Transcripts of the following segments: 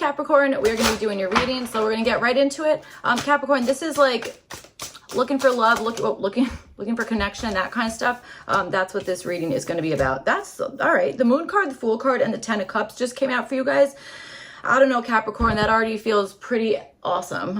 Capricorn, we're going to be doing your reading, so we're going to get right into it. Capricorn, this is like looking for love, looking for connection, that kind of stuff. That's what this reading is going to be about. That's all right. The Moon card, the Fool card, and the Ten of Cups just came out for you guys. I don't know, Capricorn, that already feels pretty awesome.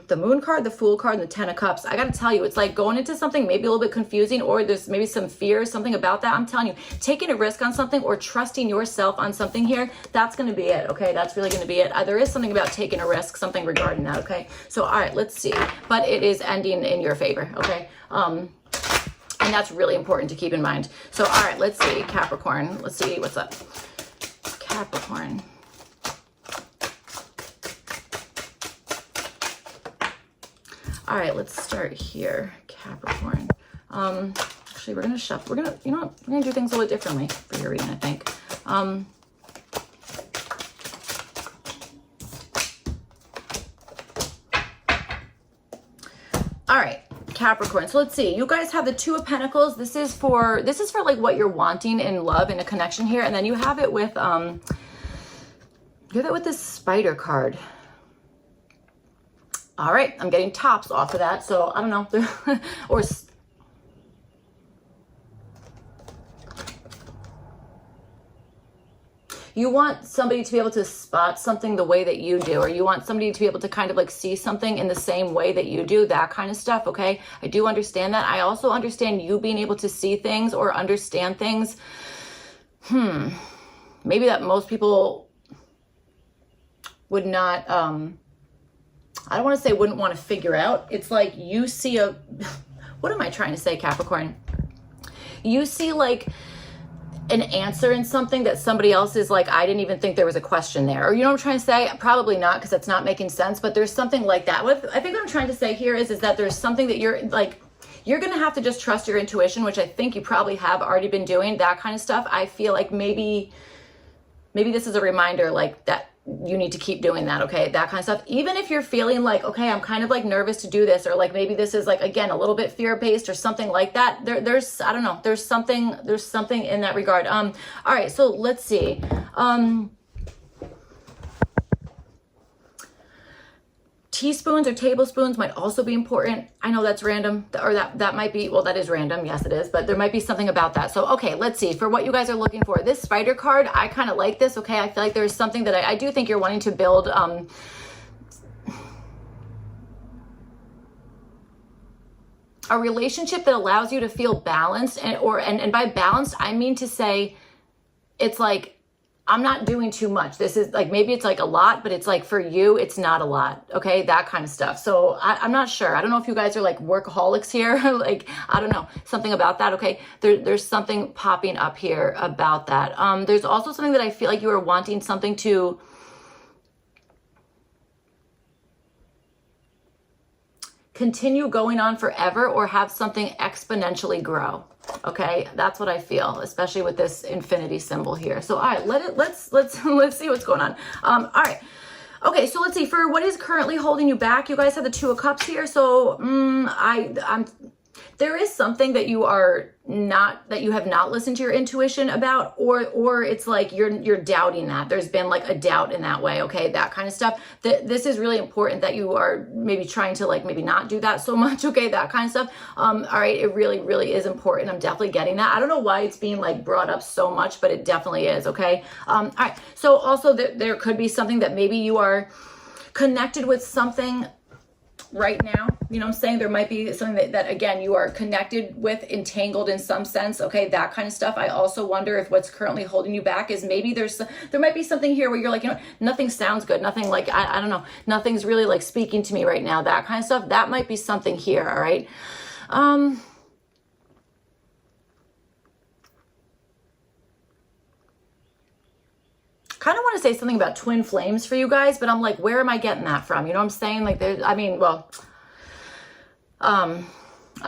The Moon card, the Fool card, and the Ten of Cups. I got to tell you, it's like going into something maybe a little bit confusing, or there's maybe some fear, something about that. I'm telling you, taking a risk on something or trusting yourself on something here, that's going to be it, okay? That's really going to be it. There is something about taking a risk, something regarding that, okay? So, all right, let's see. But it is ending in your favor, okay? And that's really important to keep in mind. So, all right, let's see, Capricorn. Let's see what's up. Capricorn. All right, let's start here, Capricorn. Actually, we're gonna shuffle. We're gonna do things a little bit differently for your reading, I think. All right, Capricorn. So let's see. You guys have the Two of Pentacles. This is for like what you're wanting in love and a connection here, and then you have it with this Spider card. All right, I'm getting tops off of that, so I don't know. Or you want somebody to be able to spot something the way that you do, or you want somebody to be able to kind of like see something in the same way that you do, that kind of stuff, okay? I do understand that. I also understand you being able to see things or understand things. Maybe that most people would not, I don't want to say wouldn't want to figure out. It's like you see what am I trying to say, Capricorn? You see like an answer in something that somebody else is like, I didn't even think there was a question there. Or you know what I'm trying to say? Probably not, because that's not making sense, but there's something like that. I think what I'm trying to say here is that there's something that you're going to have to just trust your intuition, which I think you probably have already been doing, that kind of stuff. I feel like maybe this is a reminder like that you need to keep doing that, okay? That kind of stuff. Even if you're feeling like, okay, I'm kind of like nervous to do this, or like maybe this is like, again, a little bit fear-based or something like that. There's, I don't know, there's something in that regard. All right, so let's see. Teaspoons or tablespoons might also be important. I know that's random, or that might be, well, that is random. Yes, it is, but there might be something about that. So, okay, let's see. For what you guys are looking for, this Spider card, I kind of like this, okay? I feel like there's something that I do think you're wanting to build. A relationship that allows you to feel balanced, and by balanced, I mean to say, it's like, I'm not doing too much. This is like, maybe it's like a lot, but it's like for you, it's not a lot. Okay. That kind of stuff. So I'm not sure. I don't know if you guys are like workaholics here. Like, I don't know, something about that. Okay. There's something popping up here about that. There's also something that I feel like you are wanting something to continue going on forever, or have something exponentially grow. Okay, that's what I feel, especially with this infinity symbol here. So, all right, let's see what's going on. All right. Okay, so let's see. For what is currently holding you back, you guys have the Two of Cups here. So, there is something that you have not listened to your intuition about, or it's like you're doubting that. There's been like a doubt in that way, okay? That kind of stuff. This is really important that you are maybe trying to like maybe not do that so much, okay? That kind of stuff. All right, it really, really is important. I'm definitely getting that. I don't know why it's being like brought up so much, but it definitely is, okay? All right, so also there could be something that maybe you are connected with something right now, you know what I'm saying? There might be something that again, you are connected with, entangled in some sense, okay? That kind of stuff. I also wonder if what's currently holding you back is maybe there might be something here where you're like, you know, nothing sounds good, nothing like, I don't know, nothing's really like speaking to me right now, that kind of stuff. That might be something here, all right? Kind of want to say something about twin flames for you guys, but I'm like, where am I getting that from? You know what I'm saying? Like, I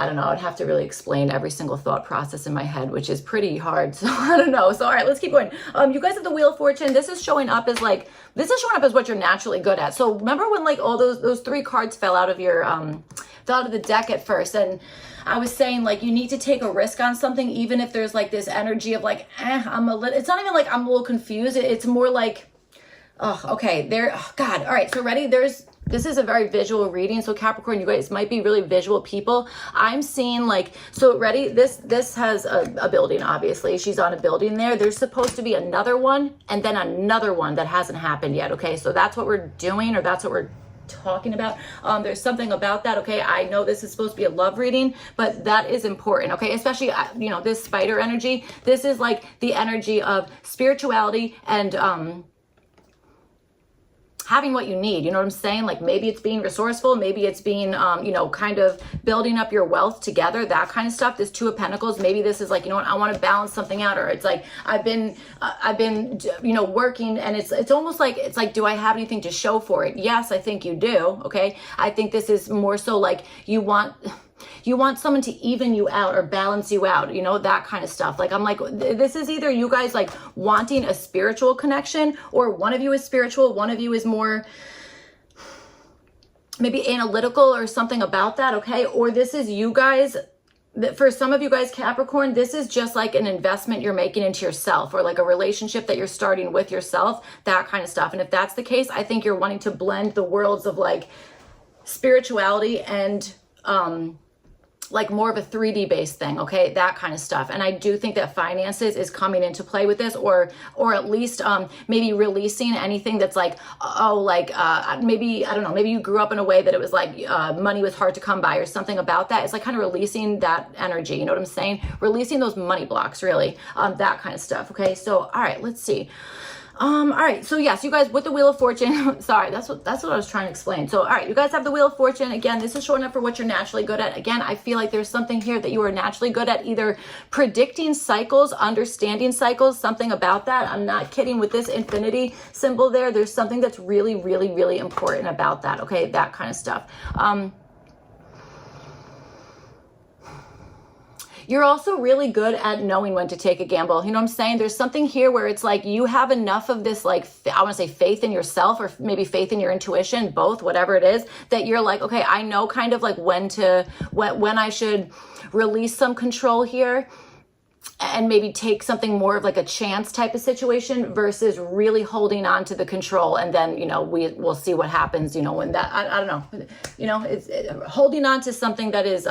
don't know. I'd have to really explain every single thought process in my head, which is pretty hard. So I don't know. So, all right, let's keep going. You guys have the Wheel of Fortune. This is showing up as like, what you're naturally good at. So remember when like all those three cards fell out of your, fell out of the deck at first, and I was saying like you need to take a risk on something, even if there's like this energy of like, it's not even like I'm a little confused. It's more like Oh, okay. There. Oh, God. All right. So ready? This is a very visual reading. So Capricorn, you guys might be really visual people. I'm seeing like, so ready? This has a building, obviously. She's on a building there. There's supposed to be another one and then another one that hasn't happened yet. Okay. So that's what we're doing, or that's what we're talking about. There's something about that. Okay. I know this is supposed to be a love reading, but that is important. Okay. Especially, you know, this spider energy, this is like the energy of spirituality and, having what you need, you know what I'm saying? Like maybe it's being resourceful, maybe it's being, you know, kind of building up your wealth together, that kind of stuff. This Two of Pentacles, maybe this is like, you know what, I want to balance something out, or it's like, I've been, you know, working, and it's almost like, it's like, do I have anything to show for it? Yes, I think you do. Okay. I think this is more so like you want someone to even you out or balance you out, you know, that kind of stuff. Like, I'm like, this is either you guys like wanting a spiritual connection, or one of you is spiritual, one of you is more maybe analytical or something about that. Okay. Or this is you guys, for some of you guys, Capricorn, this is just like an investment you're making into yourself, or like a relationship that you're starting with yourself, that kind of stuff. And if that's the case, I think you're wanting to blend the worlds of like spirituality and, like more of a 3D based thing, okay, that kind of stuff. And I do think that finances is coming into play with this, or at least maybe releasing anything that's like, oh, like maybe, I don't know, maybe you grew up in a way that it was like money was hard to come by, or something about that. It's like kind of releasing that energy, you know what I'm saying? Releasing those money blocks, really, that kind of stuff. Okay, so all right, let's see. All right, so yes, you guys with the Wheel of Fortune, sorry, that's what I was trying to explain. So, all right, you guys have the Wheel of Fortune. Again, this is showing up for what you're naturally good at. Again, I feel like there's something here that you are naturally good at, either predicting cycles, understanding cycles, something about that. I'm not kidding with this infinity symbol there. There's something that's really, really, really important about that, okay, that kind of stuff. You're also really good at knowing when to take a gamble. You know what I'm saying? There's something here where it's like you have enough of this, like, I want to say faith in yourself, or maybe faith in your intuition, both, whatever it is, that you're like, okay, I know kind of like when I should release some control here and maybe take something more of like a chance type of situation, versus really holding on to the control. And then, you know, we'll see what happens, you know, when that, I don't know, you know, it's holding on to something that is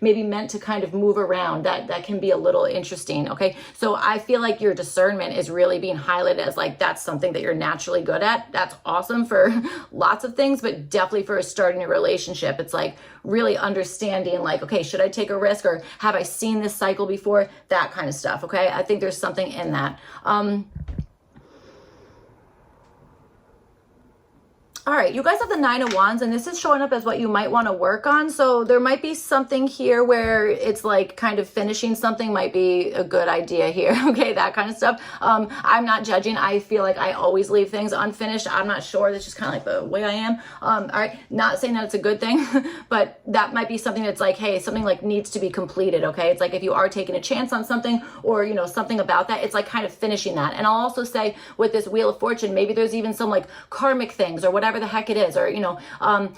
maybe meant to kind of move around, that can be a little interesting. Okay. So I feel like your discernment is really being highlighted as like, that's something that you're naturally good at. That's awesome for lots of things, but definitely for starting a relationship. It's like really understanding like, okay, should I take a risk, or have I seen this cycle before? That kind of stuff. Okay. I think there's something in that. All right, you guys have the Nine of Wands, and this is showing up as what you might want to work on. So there might be something here where it's like kind of finishing something might be a good idea here. Okay, that kind of stuff. I'm not judging. I feel like I always leave things unfinished. I'm not sure. That's just kind of like the way I am. All right, not saying that it's a good thing, but that might be something that's like, hey, something like needs to be completed. Okay, it's like if you are taking a chance on something, or, you know, something about that, it's like kind of finishing that. And I'll also say with this Wheel of Fortune, maybe there's even some like karmic things or whatever the heck it is, or, you know,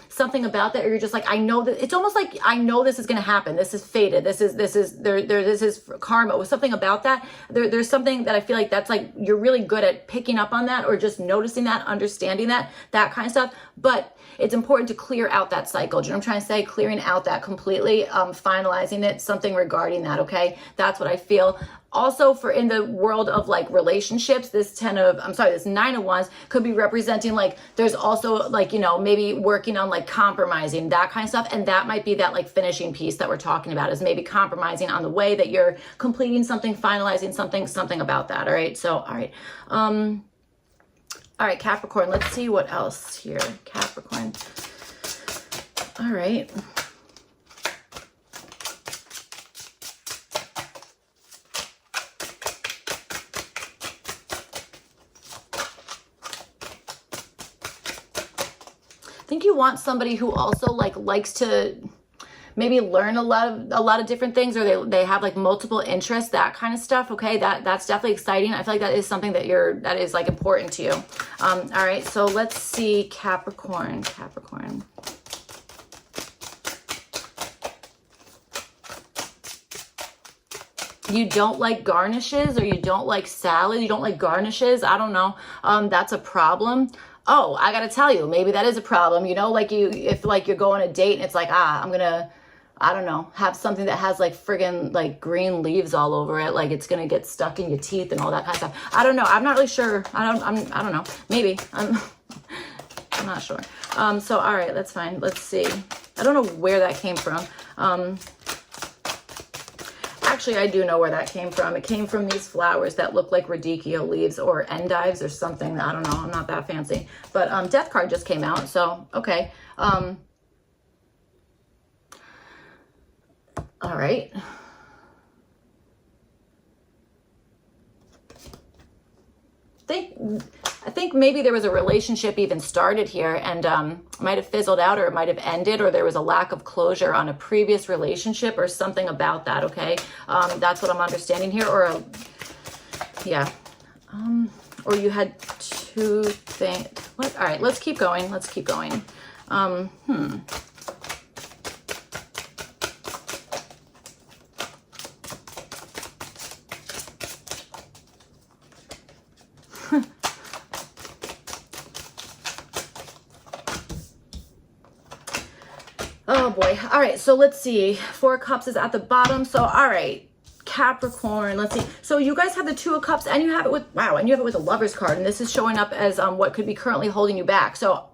something about that, or you're just like, I know that it's almost like, I know this is going to happen. This is fated. This is karma, or something about that. There's something that I feel like that's like, you're really good at picking up on that, or just noticing that, understanding that kind of stuff. But it's important to clear out that cycle. Do you know what I'm trying to say? Clearing out that completely, finalizing it, something regarding that. Okay. That's what I feel. Also, for in the world of like relationships, this Nine of Wands could be representing like, there's also like, you know, maybe working on like compromising, that kind of stuff. And that might be that like finishing piece that we're talking about, is maybe compromising on the way that you're completing something, finalizing something about that. All right. So, all right. All right, Capricorn, let's see what else here. Capricorn. All right. I think you want somebody who also like likes to maybe learn a lot of different things, or they have like multiple interests, that kind of stuff. Okay, that's definitely exciting. I feel like that is something that is like important to you. All right, so let's see, Capricorn. You don't like garnishes, or you don't like salad, you don't like garnishes, I don't know. That's a problem. Oh, I gotta tell you, maybe that is a problem. You know, like if like you're going on a date and it's like, I'm gonna, I don't know, have something that has like friggin' like green leaves all over it, like it's gonna get stuck in your teeth and all that kind of stuff. I don't know. I'm not really sure. I don't know. Maybe. I'm not sure. So all right, that's fine. Let's see. I don't know where that came from. Actually, I do know where that came from. It came from these flowers that look like radicchio leaves or endives or something. I don't know. I'm not that fancy. But Death card just came out, so okay. All right. I think maybe there was a relationship even started here and might have fizzled out, or it might have ended, or there was a lack of closure on a previous relationship or something about that, okay? That's what I'm understanding here, or yeah. Or you had two things. What? All right, let's keep going. Let's keep going. Oh boy. All right, so let's see. 4 of Cups is at the bottom. So all right, Capricorn, let's see. So you guys have the 2 of Cups, and you have it with, wow, and you have it with a Lover's card, and this is showing up as what could be currently holding you back. So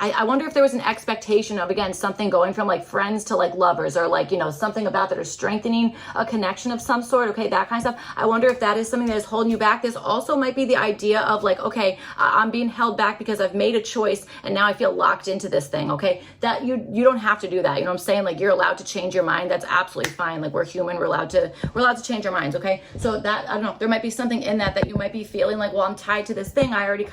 I wonder if there was an expectation of, again, something going from like friends to like lovers, or like, you know, something about that, or strengthening a connection of some sort, okay, that kind of stuff. I wonder if that is something that is holding you back. This also might be the idea of like, okay, I'm being held back because I've made a choice and now I feel locked into this thing, okay? That you don't have to do that, you know what I'm saying? Like, you're allowed to change your mind. That's absolutely fine. Like, we're human, we're allowed to change our minds, okay? So that, I don't know, there might be something in that you might be feeling like, well, I'm tied to this thing. I already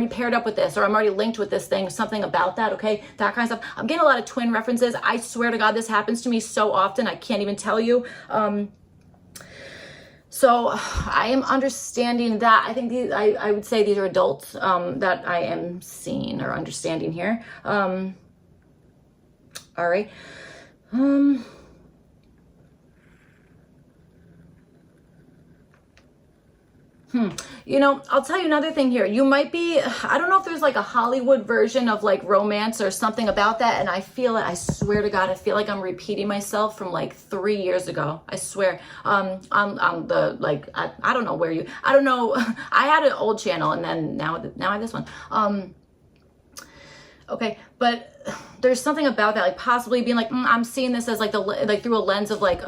paired up with this, or I'm already linked with this thing, something about that, okay? That kind of stuff. I'm getting a lot of twin references. I swear to God, this happens to me so often. I can't even tell you. So I am understanding that. I think I would say these are adults that I am seeing or understanding here. All right. You know, I'll tell you another thing here. You might be, I don't know if there's like a Hollywood version of like romance or something about that. And I feel it, I swear to God, I feel like I'm repeating myself from like 3 years ago. I swear. On the, like, I don't know where I don't know. I had an old channel, and then now I have this one. Okay, but there's something about that, like possibly being like, I'm seeing this as like through a lens of like,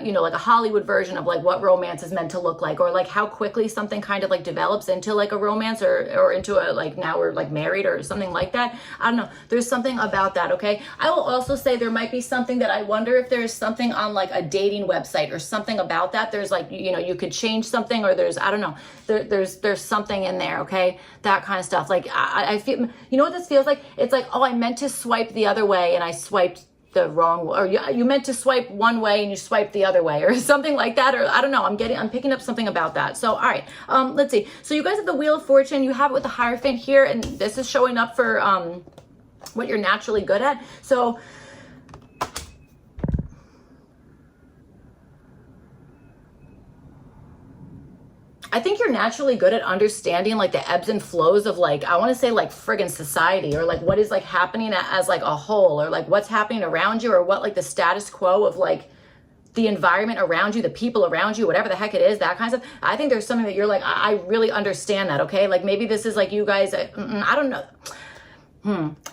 you know, like a Hollywood version of like what romance is meant to look like, or like how quickly something kind of like develops into like a romance, or into a, like, now we're like married or something like that. I don't know. There's something about that. Okay. I will also say there might be something that I wonder if there's something on like a dating website or something about that. There's like, you know, you could change something, or there's, I don't know, there's something in there. Okay. That kind of stuff. Like I feel, you know what this feels like? It's like, oh, I meant to swipe the other way and I swiped the wrong, or you meant to swipe one way and you swiped the other way, or something like that. Or I don't know, I'm picking up something about that. So all right, let's see. So you guys have the Wheel of Fortune. You have it with the Hierophant here, and this is showing up for what you're naturally good at. So I think you're naturally good at understanding like the ebbs and flows of, like, I want to say like friggin' society, or like what is like happening as like a whole, or like what's happening around you, or what like the status quo of like the environment around you, the people around you, whatever the heck it is, that kind of stuff. I think there's something that you're like, I really understand that. Okay. Like maybe this is like you guys, I don't know.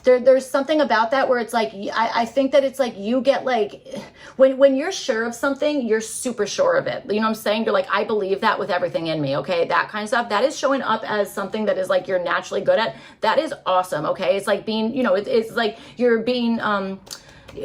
There's something about that where it's like, I think that it's like you get like, when you're sure of something, you're super sure of it. You know what I'm saying? You're like, I believe that with everything in me. Okay. That kind of stuff. That is showing up as something that is like you're naturally good at. That is awesome. Okay. It's like being, you know, it's like you're being,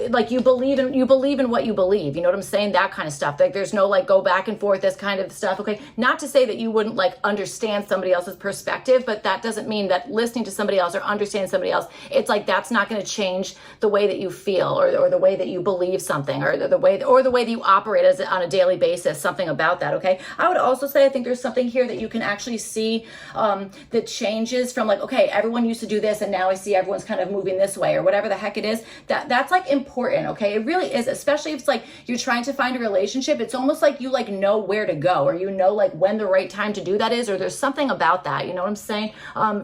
like you believe in what you believe, you know what I'm saying? That kind of stuff. Like there's no like go back and forth, this kind of stuff. Okay. Not to say that you wouldn't like understand somebody else's perspective, but that doesn't mean that listening to somebody else or understanding somebody else, it's like, that's not going to change the way that you feel, or the way that you believe something, or the way that you operate as on a daily basis, something about that. Okay. I would also say, I think there's something here that you can actually see, that changes from like, okay, everyone used to do this and now I see everyone's kind of moving this way, or whatever the heck it is. That's like important, okay? It really is, especially if it's like you're trying to find a relationship. It's almost like you like know where to go, or you know like when the right time to do that is, or there's something about that, you know what I'm saying?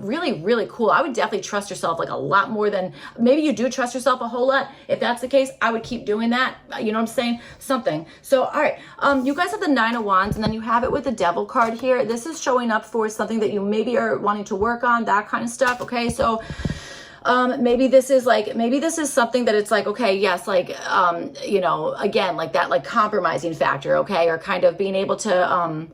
Really, really cool. I would definitely trust yourself like a lot more than, maybe you do trust yourself a whole lot. If that's the case, I would keep doing that. You know what I'm saying? Something. So, all right, you guys have the Nine of Wands, and then you have it with the Devil card here. This is showing up for something that you maybe are wanting to work on, that kind of stuff, okay? So, maybe this is something that it's like, okay, yes, like, you know, again, like that, like compromising factor, okay? Or kind of being able to,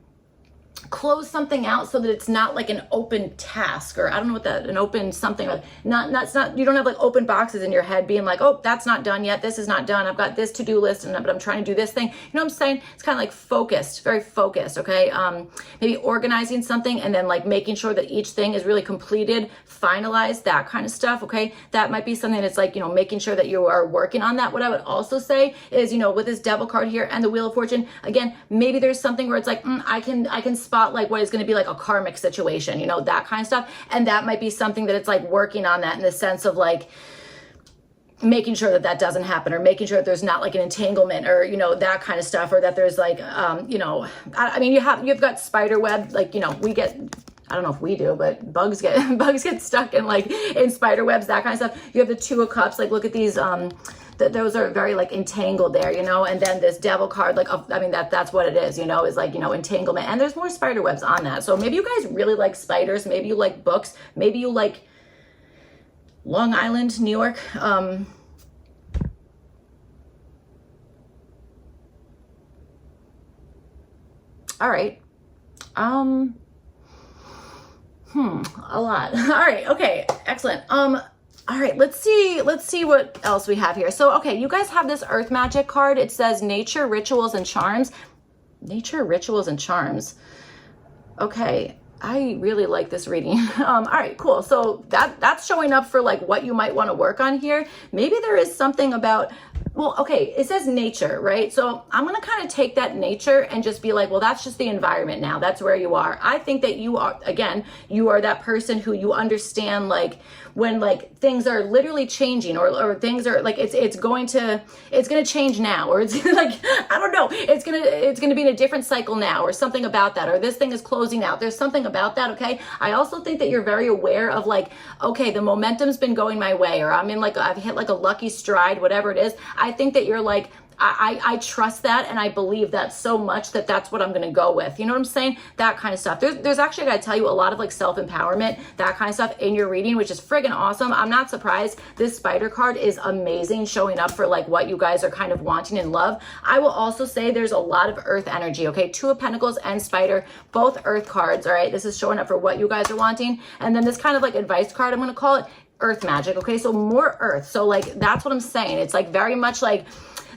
close something out so that it's not like an open task, or I don't know what that, an open something, like it's not, you don't have like open boxes in your head being like, oh, that's not done yet, this is not done, I've got this to-do list, but I'm trying to do this thing, you know what I'm saying? It's kind of like focused, very focused, okay? Maybe organizing something and then like making sure that each thing is really completed, finalized, that kind of stuff, okay? That might be something that's like, you know, making sure that you are working on that. What I would also say is, you know, with this Devil card here and the Wheel of Fortune, again, maybe there's something where it's like, I can spot like what is going to be like a karmic situation, you know, that kind of stuff. And that might be something that it's like working on that in the sense of like making sure that that doesn't happen, or making sure that there's not like an entanglement, or, you know, that kind of stuff, or that there's like, you know, I mean, you've got spider web, like, you know, we get, I don't know if we do, but bugs get stuck in like in spider webs, that kind of stuff. You have the Two of Cups, like look at these, those are very like entangled there, you know, and then this Devil card, like, I mean, that's what it is, you know, is like, you know, entanglement, and there's more spider webs on that. So maybe you guys really like spiders, maybe you like books, maybe you like Long Island, New York. All right. A lot. All right. Okay. Excellent. All right, let's see what else we have here. So, okay, you guys have this Earth Magic card. It says Nature, Rituals, and Charms. Nature, Rituals, and Charms. Okay, I really like this reading. All right, cool. So that's showing up for like what you might want to work on here. Maybe there is something about, well, okay, it says nature, right? So I'm going to kind of take that nature and just be like, well, that's just the environment now. That's where you are. I think that you are, again, you are that person who you understand, like when like things are literally changing, or things are like, it's going to change now, or it's like, I don't know, it's going to be in a different cycle now, or something about that, or this thing is closing out. There's something about that. Okay. I also think that you're very aware of like, okay, the momentum's been going my way, or I'm in like, I've hit like a lucky stride, whatever it is. I think that you're like, I trust that, and I believe that so much that that's what I'm going to go with. You know what I'm saying? That kind of stuff. There's actually, I got to tell you, a lot of like self-empowerment, that kind of stuff in your reading, which is friggin' awesome. I'm not surprised. This spider card is amazing, showing up for like what you guys are kind of wanting in love. I will also say there's a lot of earth energy, okay? Two of Pentacles and spider, both earth cards, all right? This is showing up for what you guys are wanting. And then this kind of like advice card, I'm going to call it Earth Magic, okay? So more earth. So like, that's what I'm saying. It's like very much like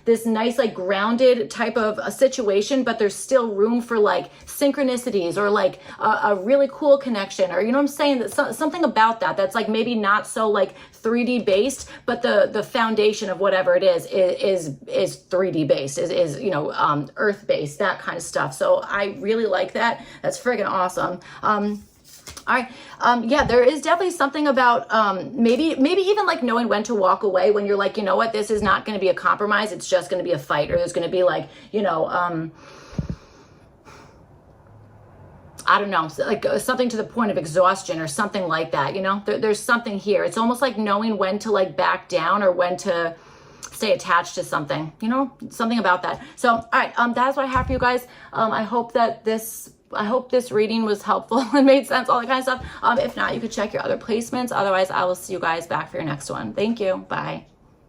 this nice, like grounded type of a situation, but there's still room for like synchronicities, or like a really cool connection, or, you know what I'm saying? That something about that, that's like maybe not so like 3D based, but the foundation of whatever it is 3D based, is, you know, earth based, that kind of stuff. So I really like that. That's friggin' awesome. All right. Yeah, there is definitely something about maybe even like knowing when to walk away, when you're like, you know what, this is not going to be a compromise. It's just going to be a fight, or there's going to be like, you know, I don't know, like something to the point of exhaustion or something like that. You know, there's something here. It's almost like knowing when to like back down, or when to stay attached to something, you know, something about that. So, all right. That's what I have for you guys. I hope this reading was helpful and made sense, all that kind of stuff. If not, you could check your other placements. Otherwise, I will see you guys back for your next one. Thank you. Bye.